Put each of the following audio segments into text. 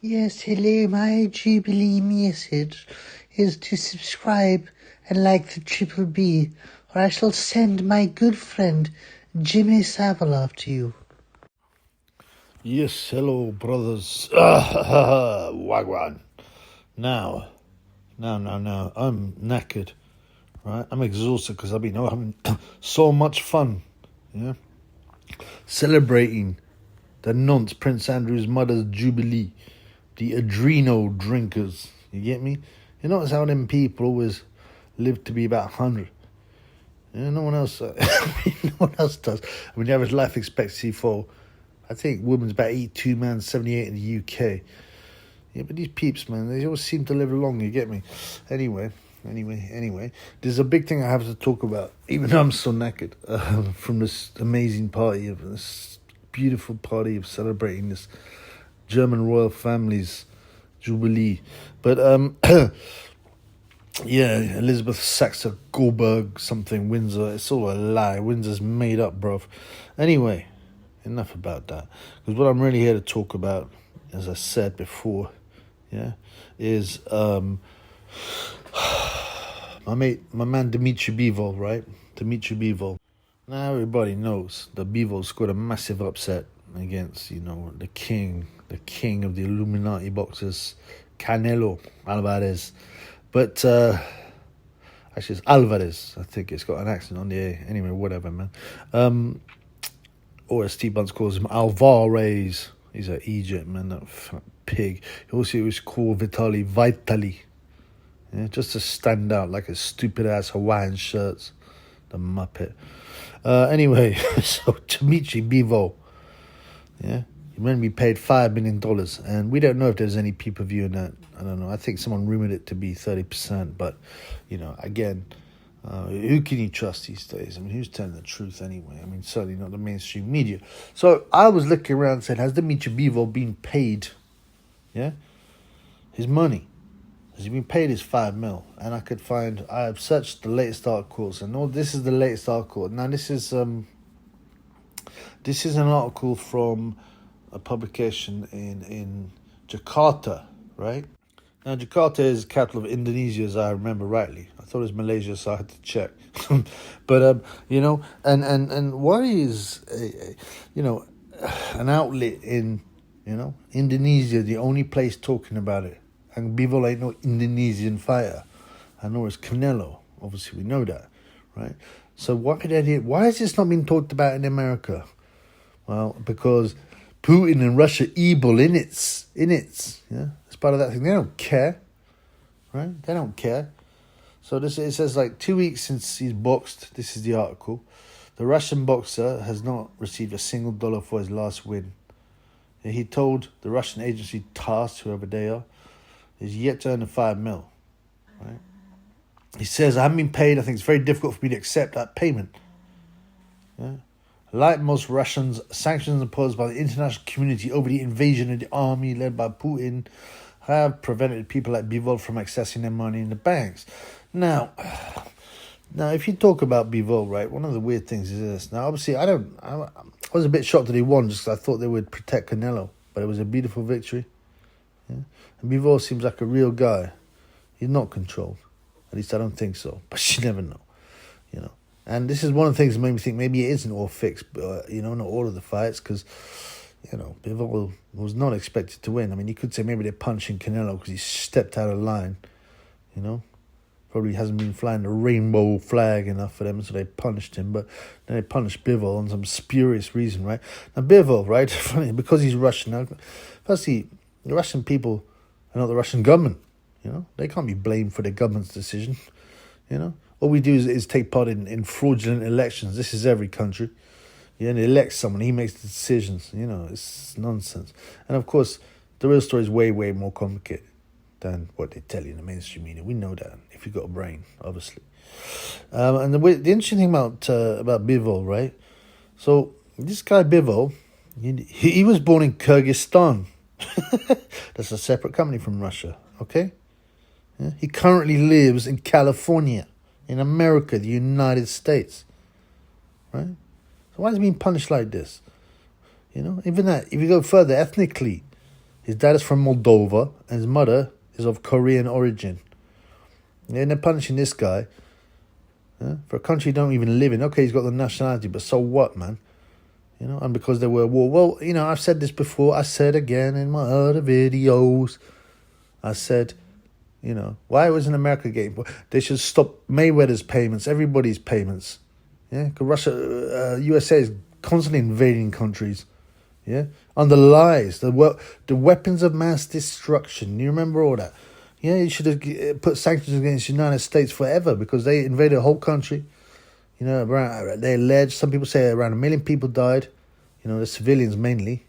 Yes, hello, my jubilee message is to subscribe and like the Triple B, or I shall send my good friend Jimmy Savile after you. Yes, hello, brothers. Wagwan. Now, I'm knackered, right? I'm exhausted because I've been having so much fun, yeah? Celebrating the nonce Prince Andrew's mother's jubilee, the adreno drinkers. You get me? You notice how them people always live to be about 100. Yeah, no one else. No one else does. I mean, the average life expectancy for, I think, women's about 82, man, 78 in the UK. Yeah, but these peeps, man, they always seem to live long. You get me? Anyway. There's a big thing I have to talk about, even though I'm so knackered from this amazing party of this beautiful party of celebrating this German royal family's jubilee. But yeah, Elizabeth Saxa Goldberg something Windsor. It's all a lie. Windsor's made up, bruv. Anyway, enough about that. Because what I'm really here to talk about, as I said before, yeah, is my man Dmitry Bivol, right? Dmitry Bivol. Now everybody knows that Bivol scored a massive upset against, the king of the Illuminati boxers, Canelo Alvarez. But actually it's Alvarez. I think it's got an accent on the A. Anyway, whatever, man. Or as Steve Bunce calls him, Alvarez. He's an Egypt, man, that pig. He also was called Vitali. Yeah, just to stand out like a stupid-ass Hawaiian shirts. The Muppet. Anyway, so Dmitry Bivol, yeah, he meant to be paid $5 million, and we don't know if there's any pay-per-view in that. I don't know. I think someone rumored it to be 30%, but, again, who can you trust these days? I mean, who's telling the truth anyway? I mean, certainly not the mainstream media. So I was looking around and said, has Dmitry Bivol been paid, yeah, his money? Has he been paid his $5 million? And I have searched the latest articles, and this is the latest article. Now, this is an article from a publication in Jakarta, right? Now, Jakarta is the capital of Indonesia, as I remember rightly. I thought it was Malaysia, so I had to check. But, and why is, an outlet in, Indonesia the only place talking about it? And Bivol ain't no Indonesian fighter. I know it's Canelo. Obviously, we know that, right? So why has this not been talked about in America? Well, because Putin and Russia evil in it. Yeah, it's part of that thing. They don't care, right? They don't care. So it says 2 weeks since he's boxed. This is the article. The Russian boxer has not received a single dollar for his last win. He told the Russian agency TASS, whoever they are, is yet to earn the $5 million, right? He says, I haven't been paid. I think it's very difficult for me to accept that payment. Yeah. Like most Russians, sanctions imposed by the international community over the invasion of the army led by Putin have prevented people like Bivol from accessing their money in the banks. Now, if you talk about Bivol, right, one of the weird things is this. Now, obviously, I was a bit shocked that he won just because I thought they would protect Canelo, but it was a beautiful victory. Yeah. And Bivol seems like a real guy. He's not controlled. At least I don't think so. But you never know. And this is one of the things that made me think maybe it isn't all fixed, but, not all of the fights, because, Bivol was not expected to win. I mean, you could say maybe they're punching Canelo because he stepped out of line, Probably hasn't been flying the rainbow flag enough for them, so they punished him. But then they punished Bivol on some spurious reason, right? Now, Bivol, right, funny, because he's Russian. Now, firstly, the Russian people are not the Russian government, They can't be blamed for the government's decision, All we do is take part in fraudulent elections. This is every country. Yeah, and they elect someone. He makes the decisions. It's nonsense. And, of course, the real story is way, way more complicated than what they tell you in the mainstream media. We know that, if you've got a brain, obviously. And the interesting thing about Bivol, right? So this guy Bivol, he was born in Kyrgyzstan. That's a separate company from Russia, okay? Yeah? He currently lives in California, in America, the United States, right? So why is he being punished like this? Even that, if you go further, ethnically, His dad is from Moldova, and his mother is of Korean origin. Yeah, and they're punishing this guy for a country he don't even live in. Okay, he's got the nationality, but so what, man? You know, and because they were at war. Well, you know, I've said this before. I said again in my other videos. I said, you know, why wasn't America getting... They should stop Mayweather's payments, everybody's payments. Yeah, because Russia, USA is constantly invading countries. Yeah, under lies, the weapons of mass destruction. You remember all that? Yeah, you should have put sanctions against the United States forever because they invaded a whole country. You know, they allege, some people say around 1 million people died. You know, the civilians mainly.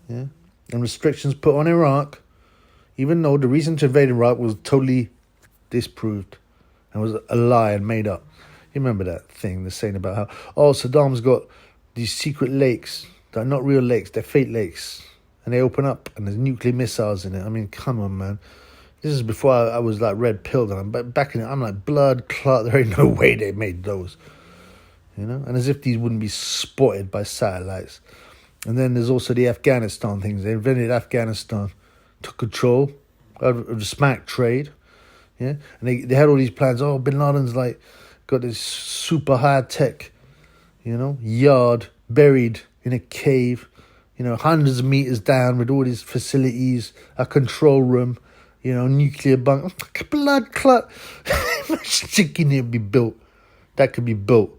Yeah, and restrictions put on Iraq, even though the reason to invade Iraq was totally disproved and was a lie and made up. You remember that thing, the saying about how, oh, Saddam's got these secret lakes. They're not real lakes, they're fake lakes. And they open up and there's nuclear missiles in it. I mean, come on, man. This is before I was like red pilled, but back in it, I'm like, blood clot, there ain't no way they made those. You know? And as if these wouldn't be spotted by satellites. And then there's also the Afghanistan things. They invented Afghanistan, took control of the smack trade. Yeah? And they had all these plans. Oh, Bin Laden's like got this super high tech, you know, yard buried in a cave, you know, hundreds of meters down with all these facilities, a control room, you know, nuclear bunker, blood clot. Chicken it be built. That could be built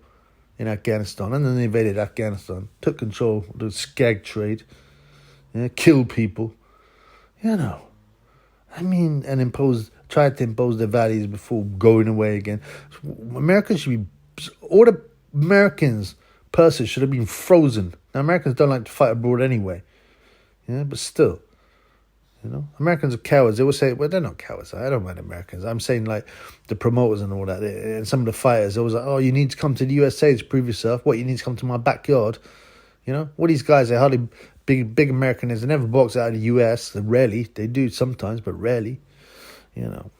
in Afghanistan. And then they invaded Afghanistan, took control of the skag trade, killed people, you know. I mean, and tried to impose their values before going away again. Americans should be, all the Americans' purses should have been frozen. Now, Americans don't like to fight abroad anyway, but still, you know, Americans are cowards. They will say, well, they're not cowards. I don't mind Americans. I'm saying like the promoters and all that, and some of the fighters, they was like, oh, you need to come to the USA to prove yourself. What, you need to come to my backyard? You know, what these guys, they're hardly big Americans. They never box out of the US. Rarely. They do sometimes, but rarely. You know.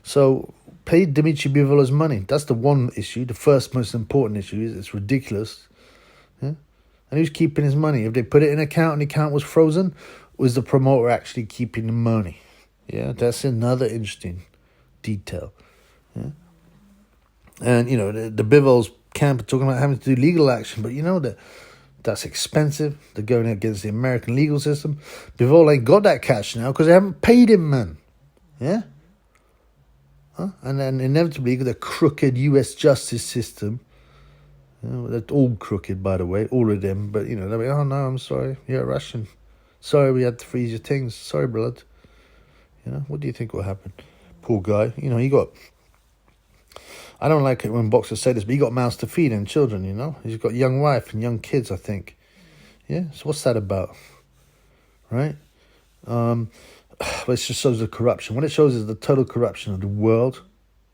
So pay Dmitry Bivol his money. That's the one issue. The first most important issue is it's ridiculous. Yeah? And who's keeping his money? If they put it in an account and the account was frozen, was the promoter actually keeping the money? Yeah, that's another interesting detail. Yeah? And, you know, the Bivol's camp are talking about having to do legal action, but you know that's expensive. They're going against the American legal system. Bivol ain't got that cash now because they haven't paid him, man. Yeah? Huh? And then inevitably, the crooked US justice system, you know, they're all crooked, by the way, all of them, but, you know, they'll be, oh, no, I'm sorry, you're Russian. Sorry we had to freeze your things. Sorry, blood. You know, what do you think will happen? Poor guy. You know, he got... I don't like it when boxers say this, but he got mouths to feed and children, you know. He's got a young wife and young kids, I think. Yeah, so what's that about? Right? But it just shows the corruption. What it shows is the total corruption of the world,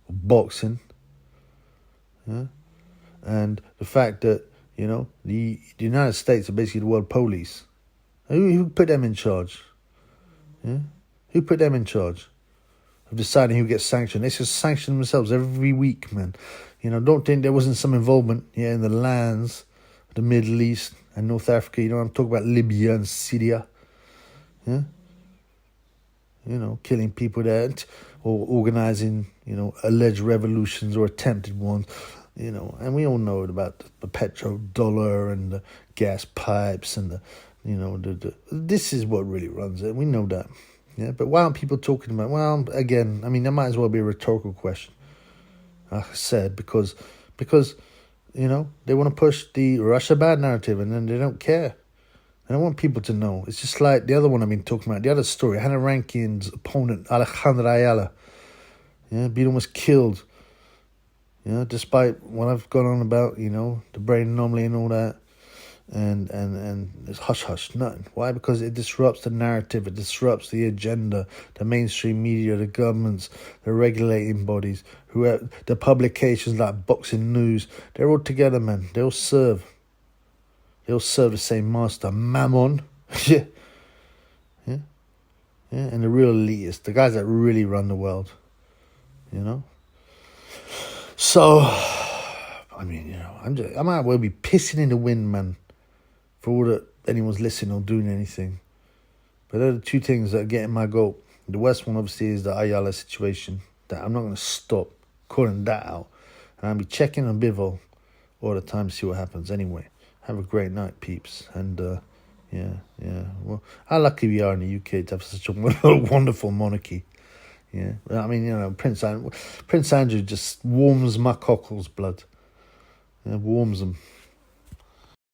of boxing. Yeah? And the fact that, you know, the United States are basically the world police. Who put them in charge? Yeah? Who put them in charge of deciding who gets sanctioned? They just sanction themselves every week, man. You know, don't think there wasn't some involvement in the lands of the Middle East and North Africa. You know, I'm talking about Libya and Syria. Yeah? You know, killing people there or organising, you know, alleged revolutions or attempted ones. You know, and we all know about the petrodollar and the gas pipes and the, you know, this is what really runs it. We know that. Yeah, but why aren't people talking about? Well, again, I mean, that might as well be a rhetorical question. Like I said, because you know, they want to push the Russia bad narrative, and then they don't care. They don't want people to know. It's just like the other one I've been talking about, the other story. Hannah Rankin's opponent, Alejandra Ayala, being almost killed. Despite what I've gone on about, you know, the brain anomaly and all that. And it's hush-hush, nothing. Why? Because it disrupts the narrative, it disrupts the agenda, the mainstream media, the governments, the regulating bodies, the publications like Boxing News. They're all together, man. They all serve the same master, Mammon. Yeah. And the real elitists, the guys that really run the world. You know? So, I mean, you know, I might well be pissing in the wind, man, for all that anyone's listening or doing anything. But they're the two things that are getting my goat. The worst one, obviously, is the Ayala situation. That I'm not going to stop calling that out. And I'll be checking on Bivol all the time to see what happens. Anyway, have a great night, peeps. And, yeah. Well, how lucky we are in the UK to have such a wonderful monarchy. Yeah. I mean, you know, Prince Andrew just warms my cockles' blood. Yeah, warms them.